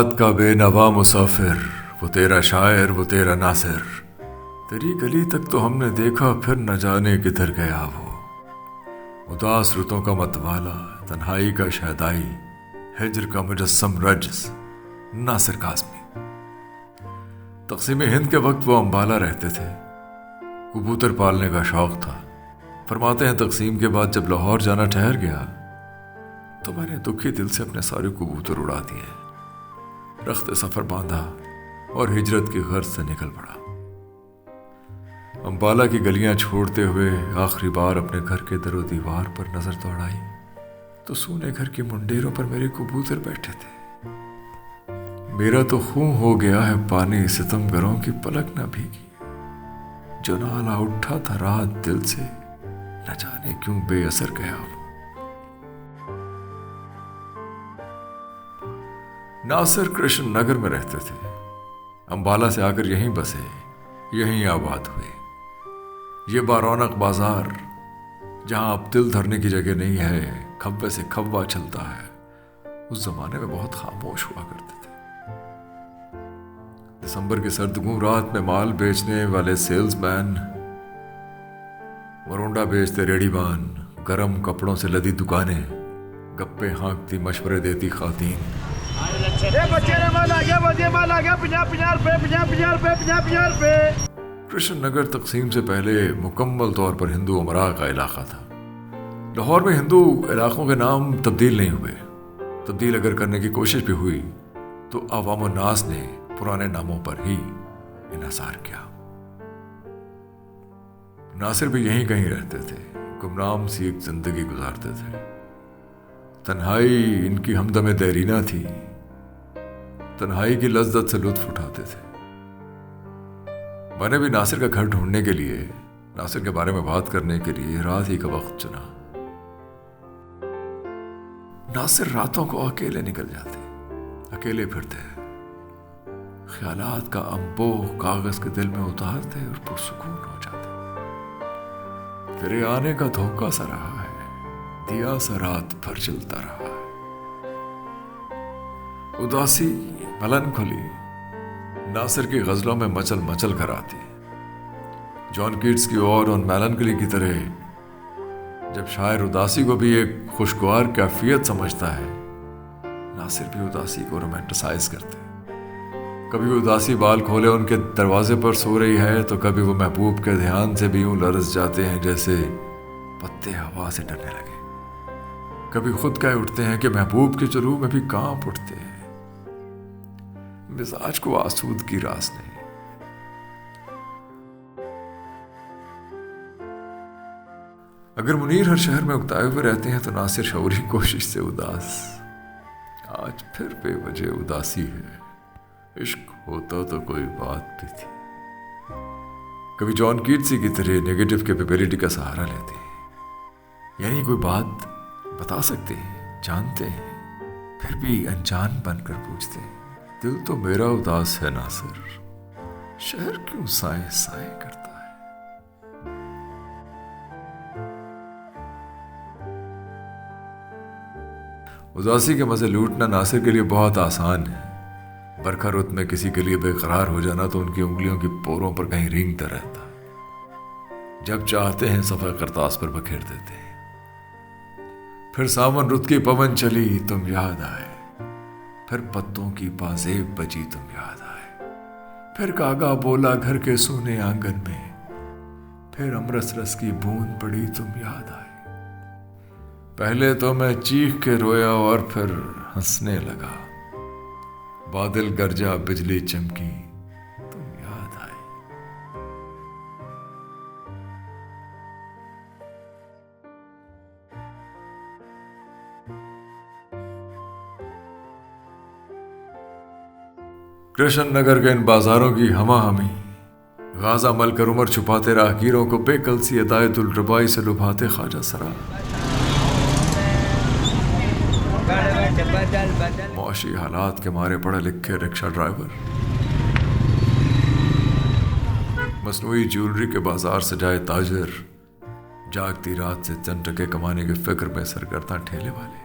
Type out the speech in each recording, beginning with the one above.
ख्यालात का बेनवा मुसाफिर, वो तेरा शायर वो तेरा नासिर। तेरी गली तक तो हमने देखा, फिर न जाने किधर गया वो। उदास रुतों का मतवाला, तन्हाई का शहदाई, हिज्र का मुजस्सम रज्स, नासिर काज़मी। तक़सीम हिंद के वक्त वो अम्बाला रहते थे। कबूतर पालने का शौक था। फरमाते हैं तक़सीम के बाद जब लाहौर जाना ठहर गया तो मैंने दुखी दिल से अपने सारे कबूतर उड़ा दिए, रख्त सफ़र बांधा और हिजरत की गर्ज से निकल पड़ा। अम्बाला की गलियां छोड़ते हुए आखिरी बार अपने घर के दरो दीवार पर नजर दौड़ाई तो सूने घर की मुंडेरों पर मेरे कबूतर बैठे थे। मेरा तो खून हो गया है पानी, सितमगरों की पलक न भीगी। जो नाला उठा था रात दिल से, न जाने क्यों बेअसर गया वो। नासिर कृष्ण नगर में रहते थे। अम्बाला से आकर यहीं बसे, यहीं आबाद हुए। ये बारौनक बाजार जहां अब दिल धरने की जगह नहीं है, खब्बे से खब्बा चलता है, उस जमाने में बहुत खामोश हुआ करते थे। दिसंबर की सर्दगूं रात में माल बेचने वाले सेल्समैन, मरोंडा बेचते रेडीबान, गरम कपड़ों से लदी दुकानें, गप्पे हाँकती मशवरे देती खातीन। कृष्ण नगर तकसीम से पहले मुकम्मल तौर पर हिंदू उमरा का इलाका था। लाहौर में हिंदू इलाकों के नाम तब्दील नहीं हुए। तब्दील अगर करने की कोशिश भी हुई तो अवाम नास ने पुराने नामों पर ही इन्हसार किया। नासिर भी यहीं कहीं रहते थे, गुमनाम सी एक जिंदगी गुजारते थे। तन्हाई इनकी हमदमे देरीना थी, तन्हाई की लज्जत से लुत्फ उठाते थे। मैंने भी नासिर का घर ढूंढने के लिए, नासिर के बारे में बात करने के लिए रात ही का वक्त चुना। नासिर रातों को अकेले निकल जाते, अकेले फिरते, ख्यालात का अंबोह कागज के दिल में उतारते और पुरसुकून हो जाते। तेरे आने का धोखा सा रहा है, दिया सा रात भर जलता रहा है। उदासी मेलनखोली नासिर की गजलों में मचल मचल कर आती। जॉन कीट्स की और मेलनखोली की तरह जब शायर उदासी को भी एक खुशगवार कैफियत समझता है, नासिर भी उदासी को रोमांटिसाइज करते। कभी उदासी बाल खोले उनके दरवाजे पर सो रही है तो कभी वो महबूब के ध्यान से भी यूं लरस जाते हैं जैसे पत्ते हवा से डरने लगे। कभी खुद कह उठते हैं कि महबूब के चलू में भी कांप उठते हैं। मिजाज को आसूदगी रास नहीं। अगर मुनीर हर शहर में उकताए हुए रहते हैं तो नासिर शौरी कोशिश से उदास। आज फिर बेवजह उदासी है, इश्क होता तो कोई बात भी थी। कभी जॉन कीट्स की तरह नेगेटिव कैपेबिलिटी का सहारा लेते हैं, यानी कोई बात बता सकते हैं, जानते हैं, फिर भी अनजान बनकर पूछते हैं, दिल तो मेरा उदास है नासिर, शहर क्यों साए साए करता है। उदासी के मजे लूटना नासिर के लिए बहुत आसान है। बरखा रुत में किसी के लिए बेकरार हो जाना तो उनकी उंगलियों की पोरों पर कहीं रेंगता रहता है। जब चाहते हैं सफेद करतास पर बखेर देते हैं। फिर सावन रुत की पवन चली तुम याद आए, फिर पत्तों की पाजेब बजी तुम याद आए, फिर कागा बोला घर के सूने आंगन में, फिर अमरस रस की बूंद पड़ी तुम याद आए। पहले तो मैं चीख के रोया और फिर हंसने लगा, बादल गरजा बिजली चमकी तुम याद आए। कृष्ण नगर के इन बाजारों की हमा हमी, गाजा मल कर उमर छुपाते राहगीरों को बेकल सी अदायतुल रबाई से लुभाते ख्वाजा सरा। मौशी हालात के मारे पढ़े लिखे रिक्शा ड्राइवर, मसनूई ज्वेलरी के बाजार से जाए ताजर, जागती रात से चंद टके कमाने की फिक्र में सरगर्दा ठेले वाले।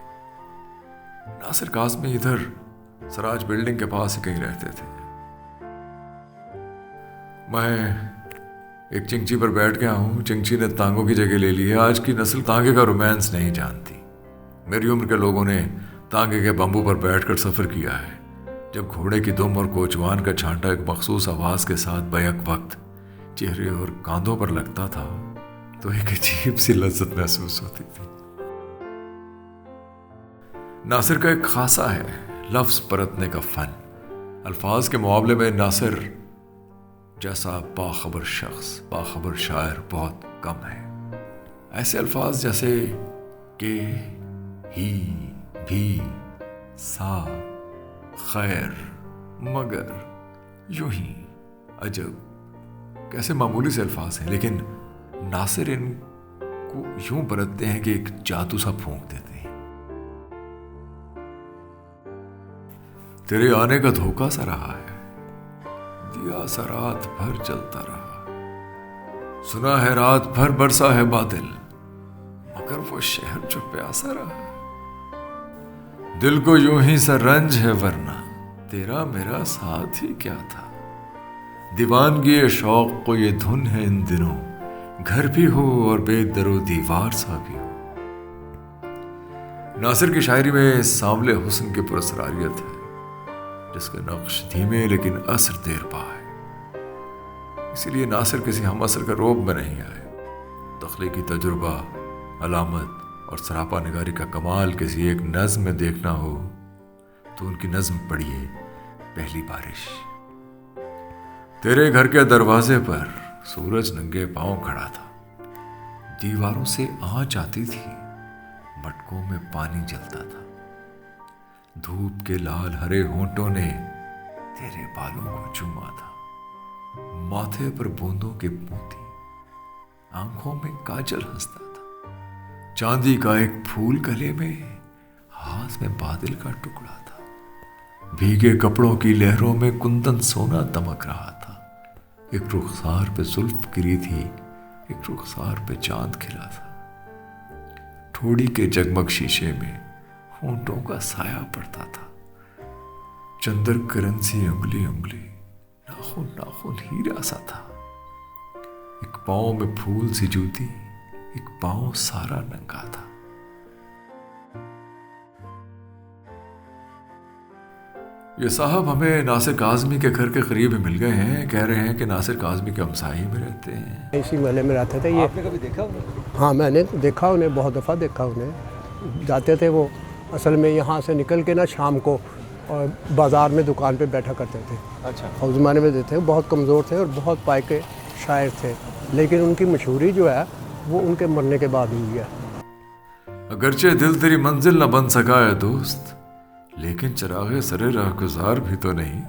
नासिर काज़मी इधर सराज बिल्डिंग के पास ही कहीं रहते थे। मैं एक चिंची पर बैठ गया हूं। चिंची ने तांगों की जगह ले ली है। आज की नस्ल तांगे का रोमांस नहीं जानती। मेरी उम्र के लोगों ने तांगे के बम्बू पर बैठकर सफर किया है। जब घोड़े की दुम और कोचवान का छांटा एक मखसूस आवाज के साथ बैक वक्त चेहरे और कांधों पर लगता था तो एक अजीब सी लज्जत महसूस होती थी। नासिर का एक खासा है लफ्ज परतने का फन। अल्फाज के मुकाबले में नासिर जैसा बाखबर शख्स, बाखबर शायर बहुत कम है। ऐसे अल्फाज जैसे के, ही, भी, सा, खैर, मगर, यूं ही, अजब, कैसे मामूली से अल्फाज हैं, लेकिन नासिर इनको यूं बरतते हैं कि एक जादू सा फूंक देते हैं। तेरे आने का धोखा सा रहा है, दिया सा रात भर जलता रहा। सुना है रात भर बरसा है बादल, मगर वो शहर जो प्यासा रहा। दिल को यूं ही सा रंज है वरना तेरा मेरा साथ ही क्या था। दीवानगी शौक को ये धुन है इन दिनों, घर भी हो और बेदरो दीवार सा भी हो। नासिर की शायरी में सांवले हुस्न की पुरस्कारियत है, जिसके नक्श धीमे लेकिन असर देर पा है। इसीलिए नासिर किसी हम असर का रोब में नहीं आए। तख्लीकी तजुर्बा, अलामत और सरापा निगारी का कमाल किसी एक नज्म में देखना हो तो उनकी नज्म पढ़िए पहली बारिश। तेरे घर के दरवाजे पर सूरज नंगे पांव खड़ा था। दीवारों से आंच आती थी, मटकों में पानी जलता था। धूप के लाल हरे होंठों ने तेरे बालों को चूमा था। माथे पर बूंदों के मोती, आंखों में काजल हंसता था। चांदी का एक फूल गले में, हाथ में बादल का टुकड़ा था। भीगे कपड़ों की लहरों में कुंदन सोना दमक रहा था। एक रुखसार पे जुल्फ गिरी थी, एक रुखसार पे चांद खिला था। ठोड़ी के जगमग शीशे में होंठों का साया पड़ता था। चंद्र किरण सी उंगली उंगली, नाखून नाखून हीरा सा था। एक पांव में फूल सी जूती, एक पांव सारा नंगा था। ये साहब हमें नासिर काज़मी के घर के करीब ही मिल गए हैं। कह रहे हैं कि नासिर काज़मी के हमसाई में रहते हैं। इसी महल्ले में रहते थे ये। आपने कभी देखा उन्हें? हाँ, मैंने देखा उन्हें, बहुत दफ़ा देखा उन्हें। जाते थे वो असल में यहाँ से निकल के ना शाम को और बाज़ार में दुकान पे बैठा करते थे। अच्छा। उस ज़माने में देते बहुत कमज़ोर थे और बहुत पाए के शायर थे, लेकिन उनकी मशहूरी जो है वो उनके मरने के बाद हुई है। अगरचे दिल तेरी मंजिल न बन सका है दोस्त, लेकिन चरागे सरे राहगुजार भी तो नहीं।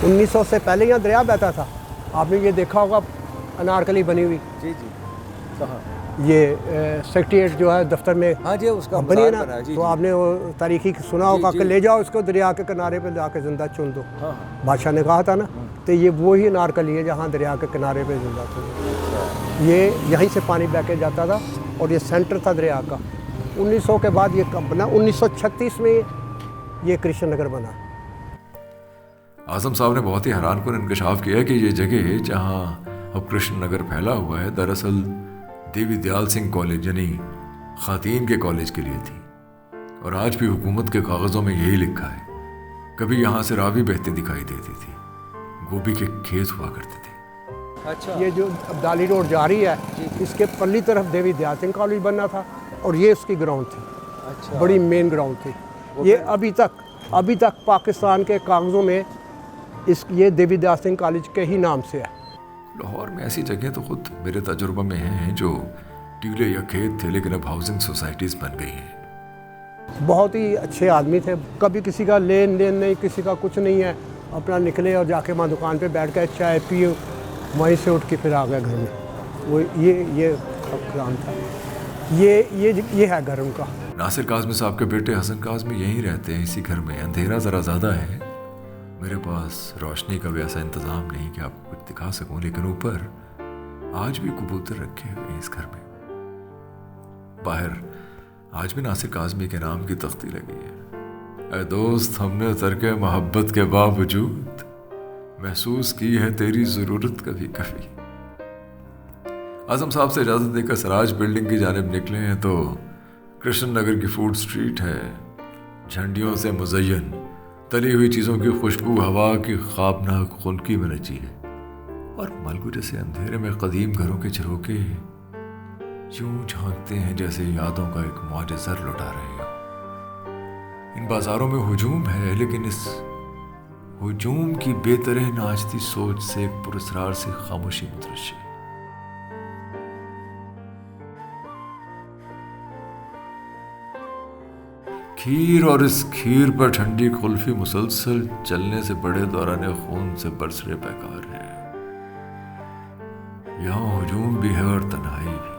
1900 से पहले यहाँ दरिया बहता था। आपने ये देखा होगा अनारकली बनी हुई। जी जी। कहाँ? ये सेक्रेटेरिएट जो है दफ्तर में, हाँ जी, उसका बनी है ना। बना है। जी, तो जी। आपने वो तारीखी सुना होगा जी, कि जी। ले जाओ इसको दरिया के किनारे पे जाके जिंदा चुन दो। हाँ। बादशाह ने कहा था ना। तो ये वो ही अनारकली है जहाँ दरिया के किनारे पे जिंदा चुन। ये यहीं से पानी बह के जाता था और ये सेंटर था दरिया का। 1900 के बाद ये कब बना? 1936 में ये कृष्ण नगर बना। आजम साहब ने बहुत ही हैरानकुन इंकशाफ किया कि ये जगह जहाँ अब कृष्ण नगर फैला हुआ है दरअसल देवी दयाल सिंह कॉलेज यानी खातीन के कॉलेज के लिए थी। और आज भी हुकूमत के कागज़ों में यही लिखा है। कभी यहाँ से रावी बहती दिखाई देती थी, गोभी के खेत हुआ करते थे। अच्छा। ये जो अब्दाली रोड जा रही है, इसके पल्ली तरफ देवी दयाल सिंह कॉलेज बनना था और ये उसकी ग्राउंड थी। अच्छा। बड़ी मेन ग्राउंड थी ये। अभी तक पाकिस्तान के कागज़ों में ये देवी दयाल सिंह कॉलेज के ही नाम से है। लाहौर में ऐसी जगह तो खुद मेरे तजुर्बे में हैं जो टीले या खेत थे लेकिन अब हाउसिंग सोसाइटीज़ बन गई हैं। बहुत ही अच्छे आदमी थे, कभी किसी का लेन देन नहीं, किसी का कुछ नहीं है। अपना निकले और जाके वहाँ दुकान पे बैठ कर चाय पिए, वहीं से उठ के फिर आ गए घर में। वो ये काम था। ये है घर उनका। नासिर काज़मी साहब के बेटे हसन काज़मी यहीं रहते हैं, इसी घर में। अंधेरा ज़रा ज़्यादा है, मेरे पास रोशनी का भी ऐसा इंतज़ाम नहीं कि आपको कुछ दिखा सकूं, लेकिन ऊपर आज भी कबूतर रखे हुए हैं इस घर में। बाहर आज भी नासिर काज़मी के नाम की तख्ती लगी है। ऐ दोस्त, हमने तर्के मोहब्बत के बावजूद महसूस की है तेरी ज़रूरत कभी कभी। आजम साहब से इजाज़त लेकर सराज बिल्डिंग की जानिब निकले हैं तो कृष्ण नगर की फूड स्ट्रीट है, झंडियों से मुज़य्यन, तली हुई चीज़ों की खुशबू हवा की ख्वाबनाक खुनकी में नची है, और मालगू जैसे अंधेरे में कदीम घरों के झरोके यूं झांकते हैं जैसे यादों का एक मुआजिज़ा लुटा रहे हो। इन बाजारों में हुजूम है, लेकिन इस हुजूम की बेतरह नाचती सोच से एक पुरस्कार सी खामोशी मुतरशी। खीर और इस खीर पर ठंडी कुल्फी मुसलसल चलने से बड़े दौरान खून से बरसरे बेकार है। यहाँ हुजूम भी है और तन्हाई भी।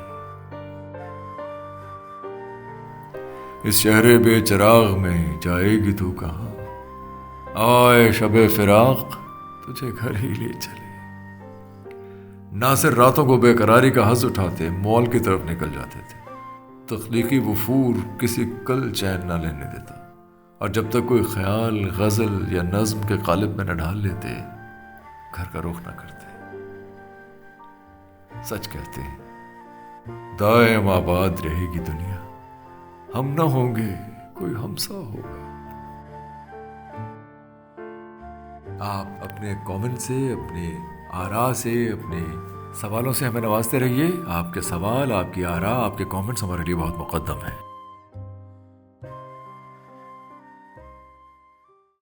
इस शहरे बेचराग में जाएगी तू कहाँ, आए शबे फिराक तुझे घर ही ले चले। नासिर रातों को बेकरारी का हंस उठाते मॉल की तरफ निकल जाते थे। तख्लीकी वफूर किसी कल चैन ना लेने देता, और जब तक कोई ख्याल गज़ल या नज्म के कालिब में न ढाल लेते घर का रुख ना करते। सच कहते हैं दायम आबाद रहेगी दुनिया, हम ना होंगे कोई हमसा होगा। आप अपने कमेंट से, अपने आरा से, अपने सवालों से हमें नवाजते रहिए। आपके सवाल, आपकी आरा, आपके कमेंट्स हमारे लिए बहुत मुक़द्दम हैं।